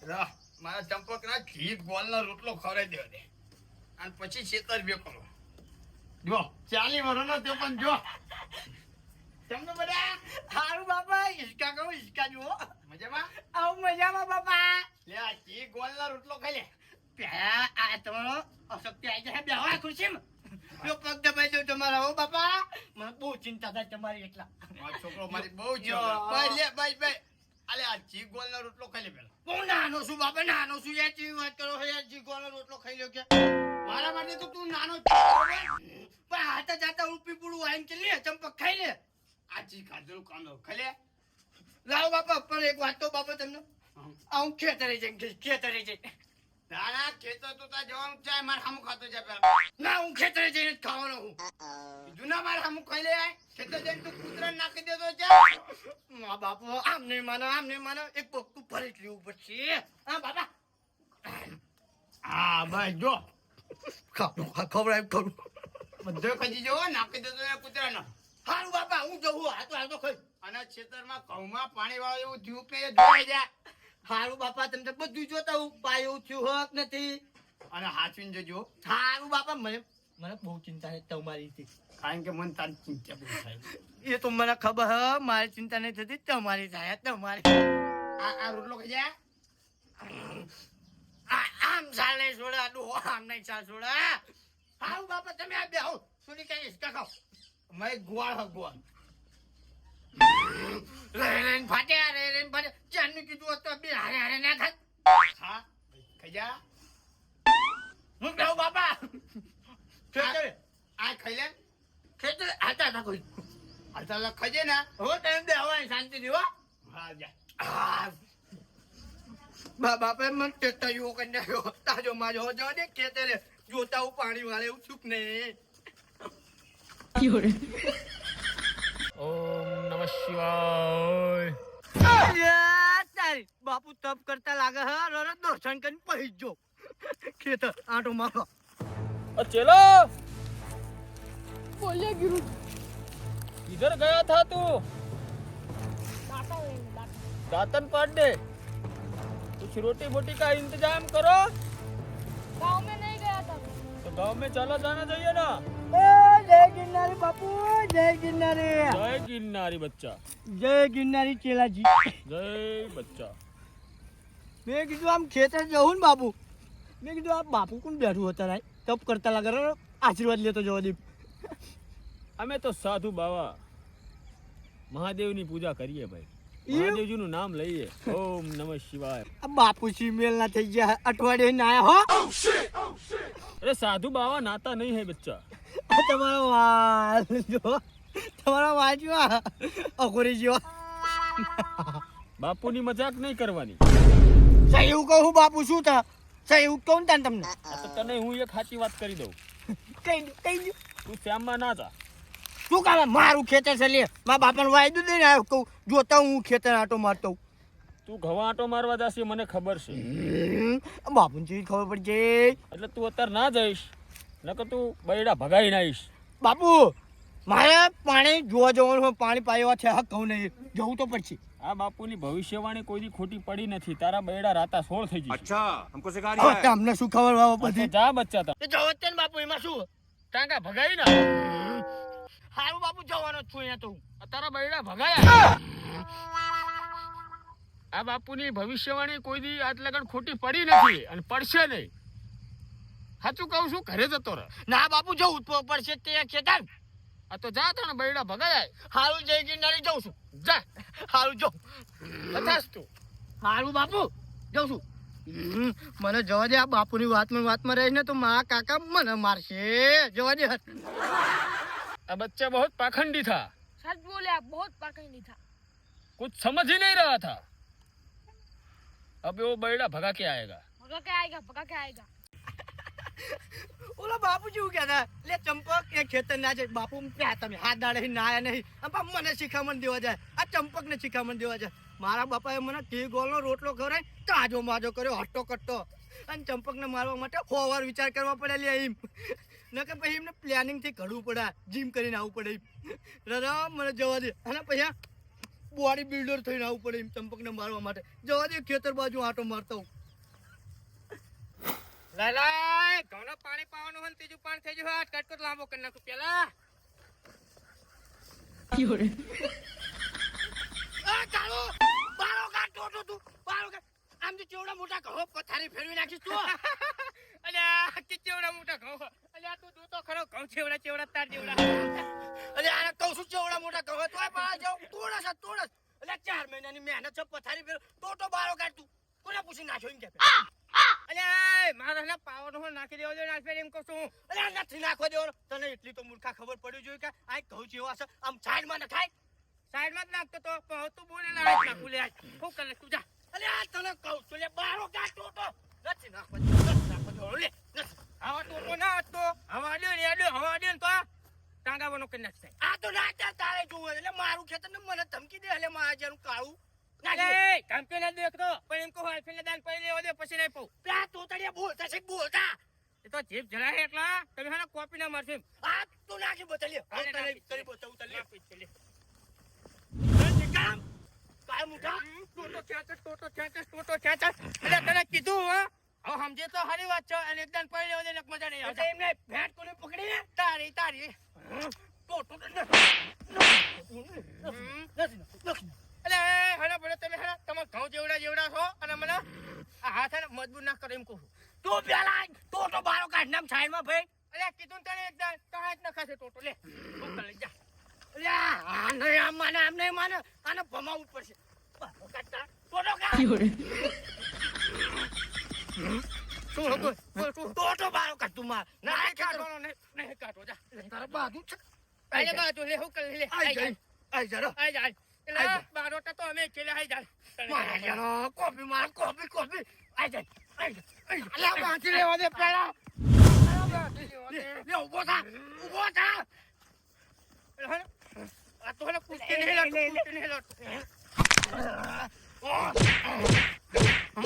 મારા ચંપકના ઘી ગોળનો રોટલો ખવડાવી દેવો દે અને પછી છેતર બે કરો જો 40 વર્ષનો તે પણ જો તમને બધા હારું બાપા ઈસકા કહું ઈસકા જુઓ મજામાં આવું મજામાં બાપા લે આ ઘી ગોળનો રોટલો ખાઈ લે પ્યા આ તમારો અશક્તિ આવી જાય બેહવા ખુરશીમાં જો પગ દબાઈ દો તમારા હો બાપા મને બહુ ચિંતા થાય તમારી એકલા મારો છોકરો મારી બહુ ભાઈ લે ભાઈ અલે આ ઘી ગોળનો રોટલો ખાઈ લે પેલા હું નાનો છું બાપા નાનો છું યાર કેવી વાત કરો છો યાર જીગોનો રોટલો ખાઈ લ્યો કે મારા માટે તો તું નાનો જ પણ હાથે જાતા ઉપી પૂડું આઈને કે લે ચંપક ખાઈ લે આ જી ખાધેલું કામ ખાઈ લે લાવો બાપા પણ એક વાત તો બાપા તમને આવું ખેતરે જઈ દાણા ખેતર તો તા જવાનું છે માર હામું ખાતો છે પેલા ના હું ખેતરે જઈને જ ખાવાનો હું જૂના માર હામું ખાઈ લે ખેતર જઈને તું કૂતરા નાખી દેતો છે મા બાપો આમ નહીં માનો એક પગતું ફરી જ લેવું પડશે હા બાપા હા ભાઈ જો ખવડાવ કરું બધો ખજી જો નાખી દેતો ને કૂતરાનો હારું બાપા હું જવું હાતો ખાઈ અને ખેતરમાં ઘઉંમાં પાણી વાળો એવું થયું કે જોઈ જા હારું બાપા તમે બધું જોતા હું પાયું થયું હોક નથી અને હાચવીને જોજો હારું બાપા મને બહુ ચિંતા છે તમારી કારણ કે મને તારી ચિંતા બહુ થાય એ તો મને ખબર હ મારી ચિંતા નહીં થતી તમારી થાય તમારી આ રોટલો ખાઈ જા આમ ચાલ નહીં છોડા આમ નહીં ચાલ છોડા હારું બાપા તમે આ બે આવો સુની કઈ હિસકા ખાઓ મેં ગોળ ગોળ રેન ફાટે ચાંદનું કીધું હતું બે હારે ના ખાત હા ખાઈ જા હું કહું બાપા ખેતર આ ખાઈ લે ખેતર હાતા ના કોઈ હાલ ખાઈ ને હો ટાઈમ દે હવા શાંતિ દેવો હા જા બાપા મને ટેટા યુવો કરી નાખ્યો તાજો માજો જો ને ખેતરે જોતા હું પાણી વાળે એવું ચૂક નહીં ઓમ નમઃ શિવાય તારી બાપુ તપ કરતા લાગે હ રરત દર્શન કરીને પહી જો ખેતર આંટો મારો चलो बोलिए गुरु इधर गया था तू डाटा दातन पाट दे कुछ रोटी बोटी का इंतजाम करो गांव में नहीं गया था तो गांव में चला जाना चाहिए ना જય ગિરનારી બાપુ જય ગિરનારી जय गिरनारी बच्चा જય ગિરનારી ચેલાજી जय बच्चा મેં કીધું આમ ખેતર જવું ને બાપુ મેં કીધું આ બાપુ કોણ બેઠું હતા રાય તપ કરતા લાગે આશીર્વાદ લેતો જવા દે અમે તો સાધુ બાવા મહાદેવની પૂજા કરીએ ભાઈ મહાદેવજીનું નામ લઈએ ઓમ નમઃ શિવાય આ બાપુ સિમેલ ના થઈ ગયા અઠવાડિયે ના આયા હો અરે સાધુ બાવા નાતા નહીં હે બચ્ચા આ તમારો વાલ જો તમારો વાલ જો અઘોરી જો બાપુની મજાક નહીં કરવાની સહી એવું કહું બાપુ શું થા સહી એવું કહું ને તમને આ તો તને હું એક સાચી વાત કરી દઉં કઈ દઉં તું શ્યામમાં ના જા શું કામ મારું ખેતર છે લે મારા બાપાને વાયદું દઈને આવ્યો કહું જોતા હું ખેતર આટો મારતો તું ઘવા આંટો મારવા જાશે મને ખબર છે બાપુને જેવી ખબર પડી જાય એટલે તું અત્યારે ના જઈશ નકર તું બૈડા ભગાઈને આવીશ બાપુ મારે પાણી જોવા જવાનું હોય પાણી પાયવા છે હક કહું નહીં જવું તો પડશે આ બાપુની ભવિષ્યવાણી કોઈ દી ખોટી પડી નથી તારા બૈડા રાતા 16 થઈ જશે अच्छा हमको सिखा હવે તમને શું ખબર બાબા તો બધી જા બચ્ચા તા તો જવો જ છે ને બાપુ એમાં શું ટાંકા ભગાઈ ના હારું બાપુ જવાનો જ છું અહીંયા તો તારા બૈડા ભગાયા આ બાપુની ભવિષ્યવાણી કોઈ દી આજ લગન ખોટી પડી નથી અને પડશે નહીં સાચું કહું છું ઘરે જતો રહે ના બાપુ જવું જ પડશે તે ખેતર આ તો જા તારા બૈડા ભગાયા હારું જઈ ગિરનારી જઉં છું જા હારું જાઉં બતાસ તું હારું બાપુ જાઉં છું મને જવા દે આ બાપુની વાતમાં રહીને તો મારા કાકા મને મારશે જવા દે આ બચ્ચા बहुत पाखंडी था सच बोले आप बहुत पाखंडी था कुछ समझ ही नहीं रहा था अब वो बैड़ा भगा के आएगा भगा के आएगा ઓલા બાપુ જેવું કહેતા લે ચંપક એ ખેતર ના જાય બાપુ ક્યાં તમે હાથ દાડે ના આયા નહીં બાપુ મને શિખામણ દેવા જાય આ ચંપક ને શિખામણ દેવા જાય મારા બાપાએ મને ટી ગોળનો રોટલો ખવડાય તાજો માજો કર્યો હટ્ટો કટ્ટો અને ચંપક ને મારવા માટે ફોવાર વિચાર કરવા પડે લે એમ નકર પછી એમને પ્લાનિંગ થી ઘડવું પડે જીમ કરીને આવવું પડે રમ મને જવા દે અને પછી બોડી બિલ્ડર થઈને આવવું પડે એમ ચંપકને મારવા માટે. જવા દે ખેતર બાજુ આટો મારતા હું. લાય ઘણો પાણી પાવાનું હોય ને ત્રીજું પાણી થઈ ગયું હોય કટકટ લાંબો કરી નાખું પેલા. કાળો બારો કાઢ તું બારો કાઢ. આમ તો ચેવડા મોટા ઘઉં પથારી ફેરવી નાખીશ તું. અલ્યા કે ચેવડા મોટા ઘઉં. અલ્યા તું જોતો ખરો ઘઉં ચેવડા તાર જેવડા. અલ્યા આને કહું છું ચેવડા મોટા ઘઉં તોય પાછા જાવ તોડસ. અલ્યા 4 મહિનાની મહેનત છે પથારી ફેર તો બારો કાઢ તું. કોને પૂછી નાખ્યો એમ કે. અલ્યા મારા પાવર નો નાખી દેવો જોઈએ નાખી એમ કહું છું. અલ્યા નથી નાખવા દેવાનો. તને એટલી તો મૂર્ખા ખબર પડી જોઈએ કે આ ઘઉં જેવા છે આમ સાઈડમાં નખાય. સાઈડમાં જ નાખતો તો પણ તું બોલે નાખું લે શું કરે તું જા. અલ્યા તને કહું છું લે બારો કાઢ તો નથી નાખવા દેવો લે. હવા તો ના હતો હવા દે ને તો ટાંગાવાનો કરી નાખશે. આ તો નાચા તારે જોવે એટલે મારું ખેતર ને મને ધમકી દે એટલે મારા જેનું કાળું ધમકી ના દેખતો પણ એમ કહું હાલફીને દાન પડી લેવો દે પછી નહીં કહું. ત્યાં તું તળિયા બોલતા છે બોલતા એ તો જીભ જલાય એટલા તમે હા કોપી ના મારશે. આ તું નાખી બતાલી તરી બતાવું તલી કામ કાય મુઠા ટોટો ખેંચ એટલે તને કીધું હવે સમજે તો સારી વાત છે અને એકદમ પડી લેવો દે મજા નહીં આવશે. એમને ભેટ કોને પકડી તારી ટોટો એટલે હને બોલે તમે હે તમાર ઘઉં જેવડા છો અને મને આ હાથ ને મજબૂત ના કરે એમ કહું. તું પેલા ટોટો બારો કાઢ નામ સાઈડમાં ભાઈ. અલ્યા કીધું તને એકદમ કાંઈ જ નખાશે ટોટો લે લઈ જા. અલ્યા આ નહીં આમ નહીં માને આને ભમાવવું પડશે. બારો કાઢતા ટોટો કાઢ શું હતું ટોટો બારો કાઢ તું માર ના કાઢવાનો નહીં કાઢો જા તારા બાજુ છે. આલે બાજુ લે હું કરી લે આઈ જા એટલે બારોટા તો અમે છેલે આઈ જા. મારા જાનો કોપી આઈ જા અલ્યા બાંધી લેવા દે પેલા. લે ઉભો થા આ તો હલે કુસ્તી નહીં લટ.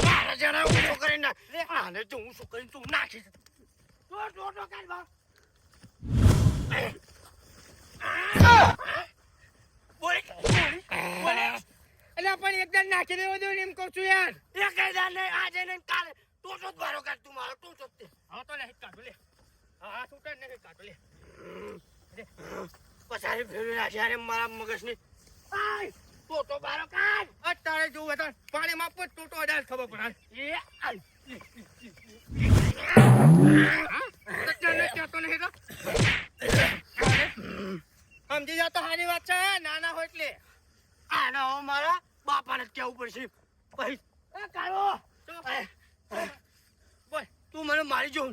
મારા જાના ઉભો કરી નાખ લે આને જો હું શું કરીને તું નાખી ટોટો કાઢ બા. બોલે એટલે પણ એકદમ નાખી દેવો દો એમ કહું છું યાર. એક હજાર નહીં આજે નહીં કાલે ટોટો જ બારો કાઢ તું મારો ટોટો જ તે. હા તો નહીં કાઢો લે હા છૂટા નહીં કાઢો લે પછાડી ફેરવી નાખ્યા મારા મગજની. આય ટોટો બારો કાઢ અત્યારે જોવું હતા પાણીમાં પણ ટોટો અડાલ ખબર પડે. સમજી જા તો સારી વાત છે નાના હોય એટલે આના મારા બાપાને કેવું પડશે પછી. કાળો બોલ તું મને મારી જો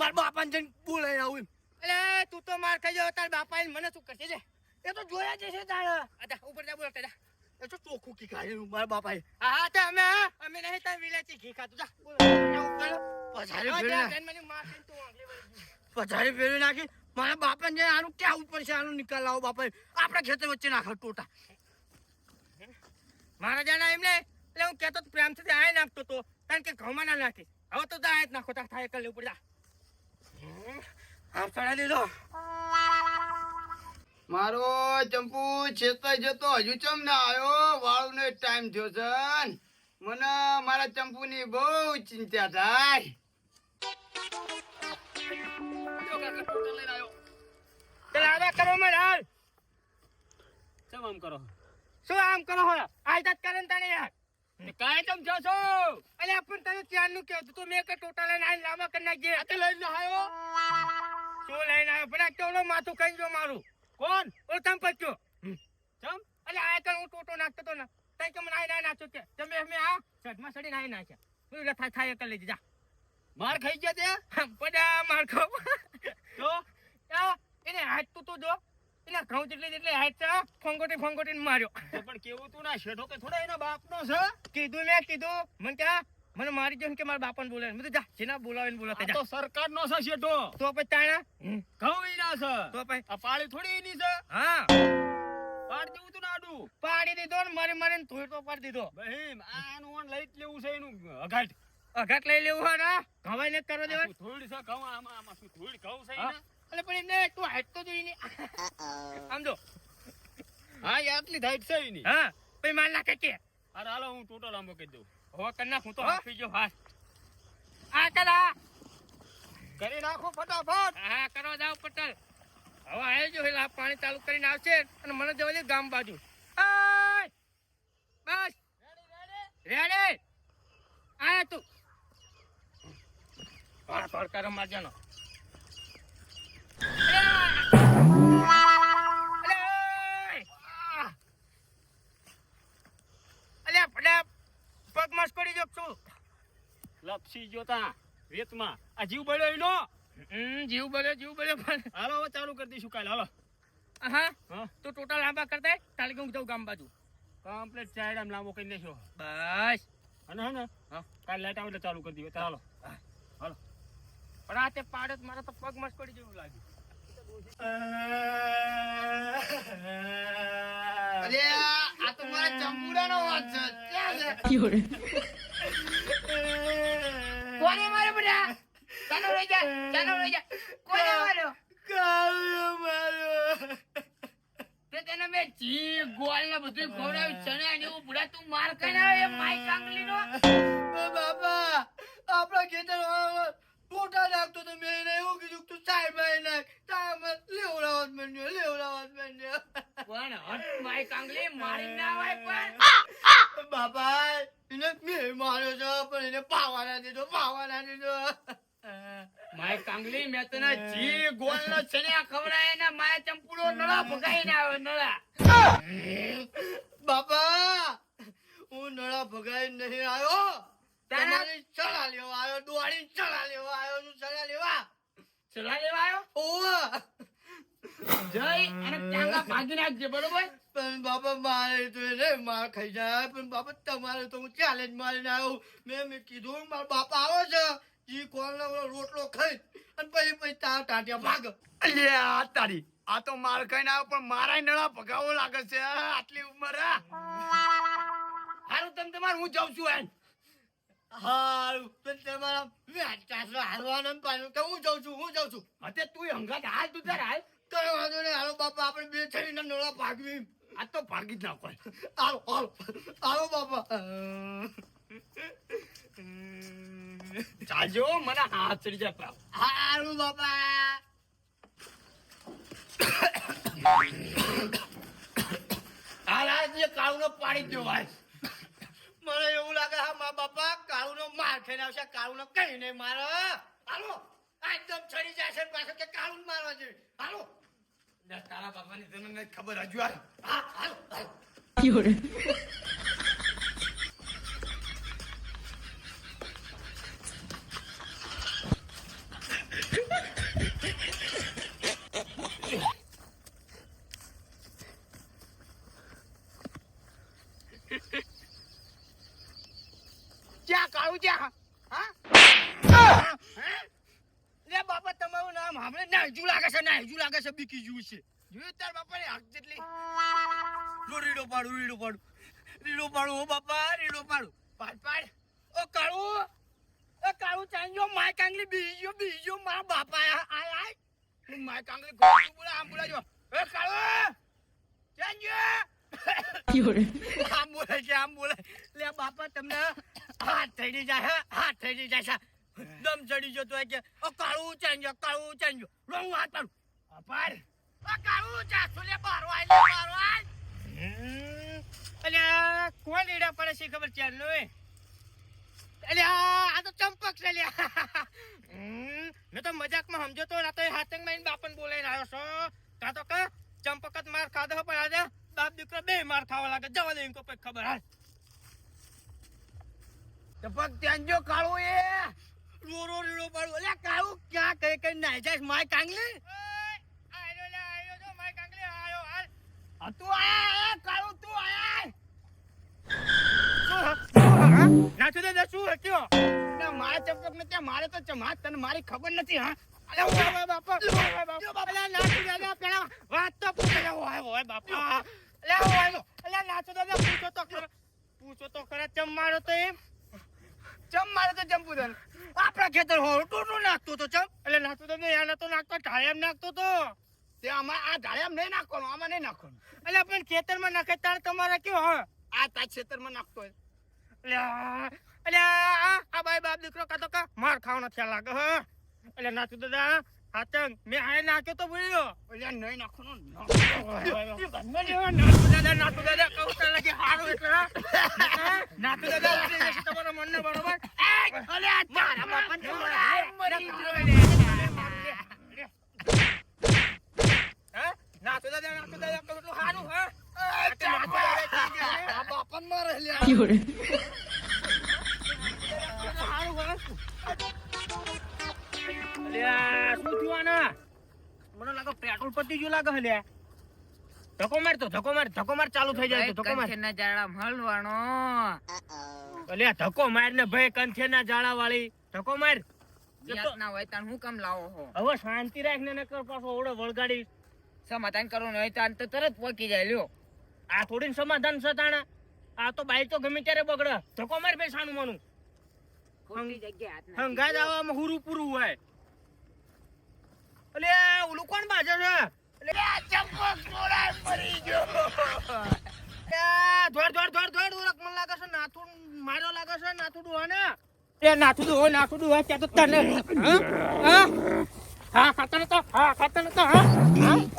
મારા બાપાને જઈને બોલાઈ આવું. એટલે તું તો માર ખાઈ જાવ તાર બાપા મને શું કરશે છે એ તો જોયા જશે તારે. અચ્છા ઉપર જા બોલતા જા એ તો ચોખ્ખું ઘી ખાઈ મારા બાપાએ. હા તો અમે નહીં તાર વિલાચી ઘી ખાતું જા પછાડી ફેરવી નાખી મારા બાપાને જઈને આનું ક્યાં ઉપર છે આનું નિકાલ લાવો બાપા આપણા ખેતર વચ્ચે નાખો ટોટા. મારા જાના એમને એટલે હું કહેતો પ્રેમથી આ નાખતો તો કારણ કે ઘઉંમાં ના નાખી હવે તો આ જ નાખો તા થાય કરી ઉપર જા. આમ ચડા દીધો મારો ચંપુ છેતાઈ જતો હજુ ચમ ના આવ્યો. વાળું નો ટાઈમ થયો છે મને મારા ચંપુ ની બહુ ચિંતા થાય. શું આમ કરો હો આયતા કરે ને તને યાર કાય ચમ છો છો અલે પણ તને ત્યારનું કહેતું તું મેં કે ટોટા લઈને આઈને લાંબા કરી નાખજે. આ લઈને આવ્યો શું લઈને આવ્યો પણ કેવડો માથું ખાઈ ગયો મારું. કોણ ઓ તમ પચ્યો ચમ અલે આ કર હું ટોટો નાખતો તો ને તઈ કે મને આઈ નાખ્યો કે તમે અમે આ સડમાં સડી નાઈ નાખ્યા. તું લથા થાય કરી લેજે જા. માર ખાઈ ગયા તે બધા માર ખાવ તો એને હાથ તું તો જો એના ઘઉં જેટલી હાથ છે ફંગોટી માર્યો. પણ કેવું તું ના શેઠો કે થોડા એના બાપનો છે. કીધું મને ક્યાં મને મારી જો કે મારા બાપાને બોલાવે મેં તો જા જેના બોલાવીને બોલાવતા જા. તો સરકારનો છે શેઠો તો પછી તાણા ઘઉં ઈના છે તો પછી આ પાળી થોડી એની છે. હા પાડ દેવું તું નાડું પાડી દીધો ને મારીને ધોઈ તો પાડી દીધો. બહેમ આનું ઓન લઈ લેવું છે એનું અઘાટ લઈ લેવું હોય ને ઘવાઈ ને કરો દેવા થોડી છે ઘઉં આમાં શું થોડી ઘઉં છે એટલે પણ એને તું હાઈટ તો જોઈ ને આમ જો હા આટલી હાઈટ છે એની. હા પછી માર નાખે કે અરે હાલો હું ટોટો લાંબો કરી દઉં. હો કર નાખ હું તો હા? હાફી જો હા આ કરા કરી નાખો ફટાફટ. હા કરો જાવ પટેલ હવે આવી જો એટલે આ પાણી ચાલુ કરીને આવશે અને મને જવા દે ગામ બાજુ આય બસ રેડી આય તું પાડ કરો મારજાનો અલ્યા ફડા પગ મસ કરી જો છું લપસી જોતા રેતમાં આ જીવ બળ્યો એનો. જીવ બળ્યો પણ હાલો હવે ચાલુ કરી દઈશું કાલે. હાલો હા હા તું ટોટલ લાંબા કર દે તાલી હું જાઉં ગામ બાજુ કમ્પ્લીટ ચાયડામ લાંબો કરી દેશો. બસ અને હે ને હા કાલે લાઈટ આવે એટલે ચાલુ કરી દઈએ. ચાલો હાલો. પણ આ તે પાડત મારા તો પગ મસ પડી જેવું લાગ્યું અરે આ તો મારા ચંપુડાનો વાત છે. ક્યાં છે? કોને મારે બધા ચાલો રહી જા કોને માર્યો કાળો માર્યો. તે તેને મેં જી ગોળ ને બધું ખવડાવ્યું ચણા ને એવું બુડા તું માર કઈ ના એ માઈ કાંગલી નો બાપા આપણા ખેતર ટોટા નાખતો તો મેં એને એવું કીધું તું સાઈડ માં નાખ તામાં લેવડાવત માંડ્યો પણ હટ માઈ કાંગલી મારી ના હોય પણ બાપા એને મેં માર્યો છે પણ એને પાવા ના દીધો માઈ કાંગલી મેં તને જી ગોળ નો ચણા ખવડાય ને માય ચંપુડો નળા ભગાઈને આવ્યો નળા બાપા હું નળા ભગાઈ નહીં આવ્યો તમારી ચણા લેવા આવ્યો દોડી ચણા લેવા આવ્યો છું ચણા લેવા ચલા લેવા આવ્યો ઓવા જય અને ટાંગા ભાગી નાખજે બરોબર પણ બાપા મારે તો એને માર ખાઈ જાય પણ બાપા તમારે તો હું ચેલેન્જ મારીને આવ્યો મેં કીધું મારા બાપા આવે છે જી કોણનો રોટલો ખાઈ અને પછી તાર ટાટિયા ભાગ અલ્યા તારી આ તો માર ખાઈને આવ્યો પણ મારા નળા ભગાવો લાગે છે આટલી ઉંમર. હારું તમે તમારે હું જાઉં છું એમ હારું પણ તમારા વેચાસો હારવાનું પાડ્યું તો હું જાઉં છું હતે તું હંગાત હાલ તું તાર હાલ કઈ વાંધો નહીં હાલો બાપા આપણે બે થઈને નળા ભાગવી આ તો ભાગી જ નાખો. હાલો બાપા ચાલજો મને હાથ ચડી જાય. હારું બાપા હાલ જે કાળુનો પાડી દો ભાઈ મને એવું લાગે હા મારા બાપા કાળુનો માર ખાઈને આવશે કાળુનો કઈ નહીં મારે હાલો આ એકદમ ચડી જાય છે પાછો કે કાળું મારવા જોઈએ હાલો તારા બાપાની તને ખબર હજુ આ હા હાલો ક્યાં કાળું ક્યાં હા લે બાપા તમારું નામ સાંભળે નાઈજુ લાગે છે બીકી જુ છે જોયું તાર બાપાની હક જેટલી રીડો પાડું ઓ બાપા રીડો પાડું પાડ ઓ કાળું ચાંજો માય કાંગલી બીજો મારા બાપા આય માય કાંગલી ગોળું બોલા આમ બોલા જો એ કાળું ચાંજો આમ બોલે લે બાપા તમને હાથ થઈ જાય દમ ચડી જતો હોય કે ઓ કાળું ચાંજો રોંગ વાત પાડું અપાર ઓ કાળું ચાસો લે બારો આય અલ્યા કોણ લીડા પડે છે ખબર ચાલનો એ અલ્યા આ તો ચંપક છે લ્યા મેં તો મજાકમાં સમજો તો ના તો હાથંગ માં બાપન બોલાઈને આવ્યો છો કાં તો કા ચંપક જ માર ખાધો પણ આજે બાપ દીકરો બે માર ખાવા લાગે જવા દે ઇનકો પછી ખબર હાલ ચંપક ત્યાં જો કાળું એ રોરો રીડો પાડું અલ્યા કાળું ક્યાં કઈ નાઈ જાય માય કાંગલી આયો જો માય કાંગલી આયો હાલ તું આયા કાળું તું આયા નાચો દે શું હત્યો ના મારા ચંપક ને ત્યાં મારે તો ચમાત તને મારી ખબર નથી હા અલે ઓય બાપા અલે નાચો દે પેલા વાત તો પૂછે ઓય બાપા અલે નાચો દે પૂછો તો ખરા ચમ મારો તો એમ ચમ મારે તો ચંપુદન આપણા ખેતર હો ટોટો નાખતો તો ચમ એટલે નાખતો તો નહીં આને તો નાખતો ઢાળિયામ નાખતો તો તે આમાં આ ઢાળિયામ નહીં નાખવાનું આમાં નહીં નાખવાનું એટલે પણ ખેતરમાં નાખે તારે તમારે કેવો હા આ તાજ ખેતરમાં નાખતો હોય. અલ્યા આ ભાઈ બાપ દીકરો કાતો કા માર ખાવાનો ખ્યાલ લાગે હ. અલ્યા નાતુ દાદા હાચંગ મે હાય નાખ્યો તો બોલ્યો. અલ્યા નહીં નાખવાનો. નાતુ દાદા કહું તો લાગે હારું એટલે નાતુ દાદા તમારા મનને બરોબર. અલ્યા મારા બાપન મરી ગયો. હે નાતુ દાદા કહું તો હારું હ. આ બાપન મારે લ્યા. અલ્યા શું થયું આના? મને લાગે પેટ્રોલ પતી ગયું લાગે હલ્યા. ધક્કો માર ચાલુ થઈ જાય તો ધક્કો માર. કંઠેના જાળા મળવાનો. અલ્યા ધક્કો માર ને ભાઈ કંઠેના જાળા વાળી ધક્કો માર. યાદ ના હોય તાણ હું કેમ લાવો હો? હવે શાંતિ રાખ ને નકર પાછો ઓળો વળગાડી. સમાધાન કરવાનું હોય તાણ તો તરત પોકી જાય લ્યો. આ થોડીને સમાધાન છે તાણા. આ તો બાઈક તો ગમે ત્યારે બગડે. ધક્કો માર ભાઈ સાનું માનું. ખોટી જગ્યાએ હાથ નાખી. હંગા જવામાં હુરું પૂરું હોય. અલ્યા ઓલું કોણ બાજે છે? અલ્યા ચંપક જોડાય મરી ગયો. દોડ ઓરક મને લાગે છે નાથું માર્યો લાગે છે નાથું ડોહાને. એ નાથું ડોહો ત્યાં તો તને હા ખાતા નતો હા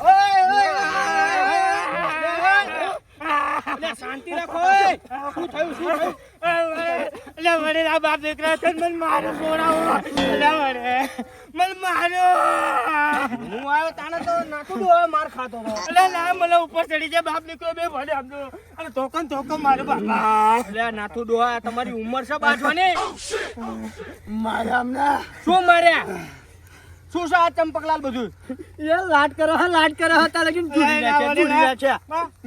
ઓય શાંતિ રાખો. શું થયું એટલે વડેલા બાપ દીકરા મને મારો છોડાવો. મને માર્યો. હું આવ્યો તાને તો નાખું દો માર ખાતો હતો. એટલે ના મને ઉપર ચડી જાય બાપ દીકરો બે ભલે આપજો અને ધોકન મારો બાપા. એટલે નાથું ડોહા તમારી ઉંમર છે બાજવાની. માર્યા અમને શું માર્યા? શું છે આ ચંપકલાલ બધું? એ લાડ કરો હતા લગીન છે.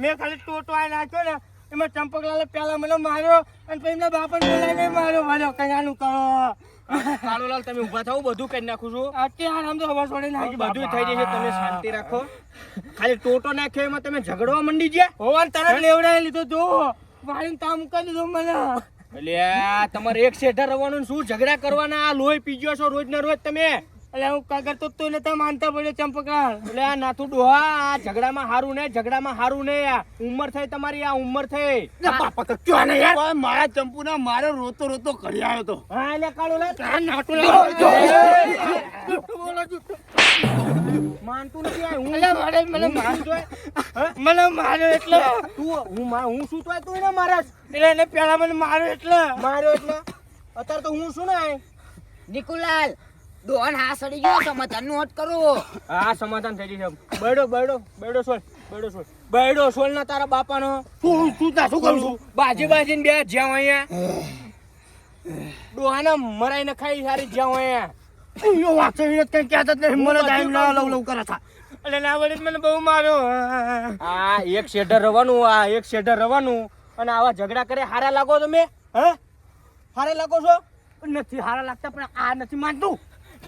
મેં ખાલી ટોટો આ નાખ્યો ને એમાં ચંપકલાલે પેલા મને માર્યો અને પછી એમના બાપાને બોલાવીને માર્યો. કયાનું કરો કાળુલાલ તમે ઊભા થાવ બધું કરી નાખું છું. અત્યારે આમ તો હવા છોડી નાખી બધું થઈ જશે. તમે શાંતિ રાખો. ખાલી ટોટો નાખ્યો એમાં તમે ઝઘડવા મંડી ગયા હોવાન તરત લેવડાવી લીધો. જો વાળીને તામ કરી દીધો મને. એટલે તમારે એક શેઠા રવાનું શું ઝઘડા કરવાના? આ લોહી પીજો છો રોજ ના રોજ તમે. એટલે હું કાગર તો નતા માનતા પડ્યો ચંપકલાલ. એટલે આ નાથું ડોહા આ ઝઘડામાં હારું ને આ ઉંમર થઈ તમારી. આ ઉંમર થઈ બાપા તો ક્યાં ને યાર મારા ચંપુ ના મારે રોતો કરી આવ્યો તો. હા એટલે કાળુલાલ નાટુ માનતું નથી. આ હું મને માનતો મને માર્યો એટલે હું શું તો તું એને મારા. એટલે એને પેલા મને માર્યો એટલે અત્યારે તો હું શું ને નિકુલાલ દોન હા સડી ગયો. સમાધાન નું હટ કરો. હા સમાધાન થઈ જશે. બૈડો સોલ ના તારા બાપાનો શું કરું છું? બાજી ને બે જ્યાં અહીંયા ડોહાને મરાઈને ખાઈ સારી જ્યાં અહીંયા વાત કઈ કહેતા જ નહીં. મને ટાઈમ ના લવ કરે થા. એટલે ના વળી મને બહુ માર્યો. આ એક શેઢર રવાનું અને આવા ઝઘડા કરે હારા લાગો તમે? હારા લાગો છો? નથી હારા લાગતા પણ આ નથી માનતું.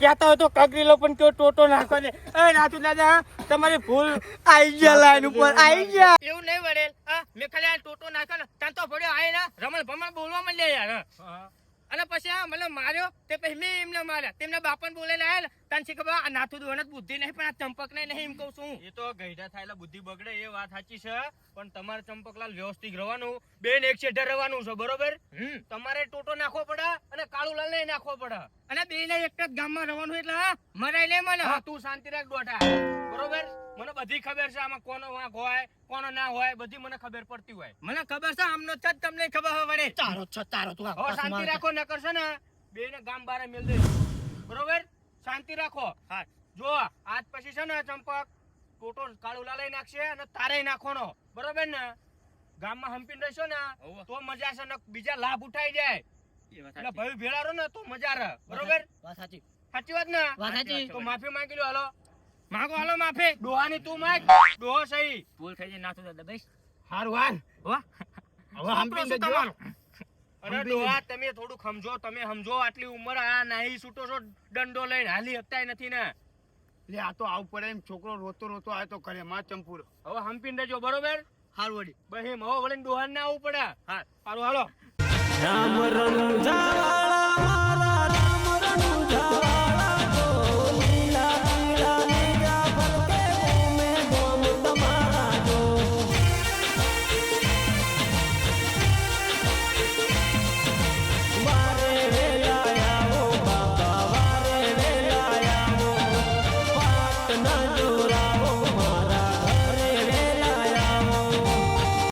કહેતા હોય તો કગરી લો પણ કેવો ટોટો નાખો ને. નાથુ દાદા તમારી ભૂલ આઈ ગયા લાઈન ઉપર આઈ ગયા. એવું નહીં વડેલ. મેં ખાલી આ ટોટો નાખ્યો ને ત્યાં તો પડ્યો આય ને રમણ ભમણ બોલવા માંડ્યા યાર. અને પછી મને માર્યો તે પછી મેં એમને માર્યા. તેમના બાપાને બોલાઈને આયા ને તને શી ખબર આ નાથુ દોહને બુદ્ધિ નહીં પણ આ ચંપક નહીં એમ કહું છું. એ તો ગઈઢા થાયલા બુદ્ધિ બગડે એ વાત સાચી છે પણ તમારે ચંપકલાલ વ્યવસ્થિત રહેવાનું. બેન એક શેઠે રહેવાનું છે બરોબર. તમારે ટોટો નાખવો પડે અને કાળુલાલ ને નાખવો પડે અને બે ને એક જ ગામમાં રહેવાનું. એટલે મરાય લે મને. તું શાંતિ રાખ દોઢા બરોબર. મને બધી ખબર છે આમાં કોનો વાંક હોય કોનો ના હોય બધી મને ખબર પડતી હોય. મને ખબર છે આમનો જ તમને ખબર હોય વડે. તારો તું હવે શાંતિ રાખો ન કરશે ને બે ને ગામ બારે મેલ દે બરોબર. શાંતિ રાખો. હા જો આજ પછી છે ને ચંપક ટોટો કાળુલા લઈ નાખશે અને તારે નાખવાનો બરોબર ને. ગામમાં હંપીને રહેશો ને તો મજા છે ને બીજા લાભ ઉઠાઈ જાય. એટલે ભાઈ ભેળા રહો ને તો મજા રહે બરોબર. સાચી વાત ને? તો માફી માંગી લો. હાલો માફી. ડોહાની તું માંગ. ડોહો સહી ભૂલ થઈ જાય નાથુ દાદા ભાઈ. હારું હાલ હવે હંપી તમારો. અને ડોહા તમે થોડું સમજો. આટલી ઉંમર આ નહીં છૂટો છો દંડો લઈને હાલી હકતાય નથી ને. લે આ તો આવું પડે એમ છોકરો રોતો આવ્યો તો કરે માં ચંપુર. હવે હંપીને રહેજો બરોબર. હારું વળી બહેમ હવે વળીને ડોહાને આવવું પડે. હા હારું હાલો.